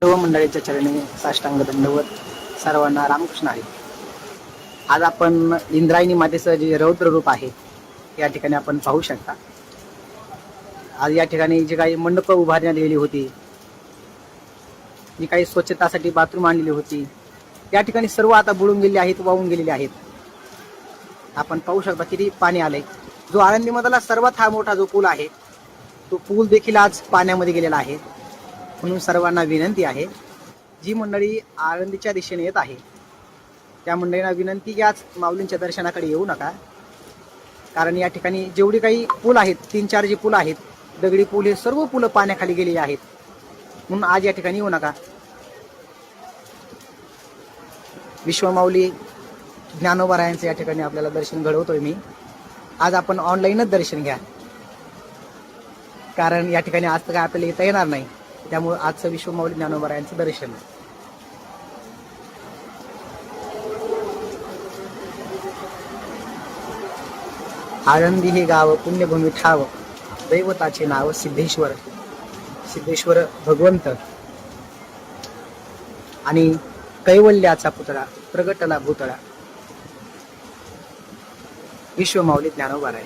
सर्व मंडळीच्या चरणी साष्टांग दंडवत. सर्वांना रामकृष्ण आहे. आज आपण इंद्रायणी मातेचं जे रौद्र रूप आहे या ठिकाणी आपण पाहू शकता. आज या ठिकाणी जी काही मंडप उभारण्यात आलेली होती, जी काही स्वच्छतासाठी बाथरूम आणलेली होती, या ठिकाणी सर्व आता बुडून गेलेली आहेत, वाहून गेलेली आहेत. आपण पाहू शकता किती पाणी आलंय. जो आळंदीमधला सर्वात हा मोठा जो पूल आहे, तो पूल देखील आज पाण्यामध्ये गेलेला आहे. म्हणून सर्वांना विनंती आहे, जी मंडळी आळंदीच्या दिशेने येत आहे त्या मंडळींना विनंती की आज माऊलींच्या दर्शनाकडे येऊ नका. कारण या ठिकाणी जेवढी काही पूल आहेत, 3-4 जे पूल आहेत, दगडी पूल, हे सर्व पुलं पाण्याखाली गेलेली आहेत. म्हणून आज या ठिकाणी येऊ नका. विश्वमाऊली ज्ञानोबारायांचं या ठिकाणी आपल्याला दर्शन घडवतोय मी. आज आपण ऑनलाईनच दर्शन घ्या, कारण या ठिकाणी आज तर काय आपल्याला येता येणार नाही. त्यामुळे आजचं विश्वमाऊली ज्ञानोबारायांचं दर्शन. आळंदी हे गाव पुण्यभूमी ठाव, दैवताचे नाव सिद्धेश्वर. सिद्धेश्वर भगवंत आणि कैवल्याचा पुतळा प्रगटला भूतळा. विश्वमाऊली ज्ञानोबाराय.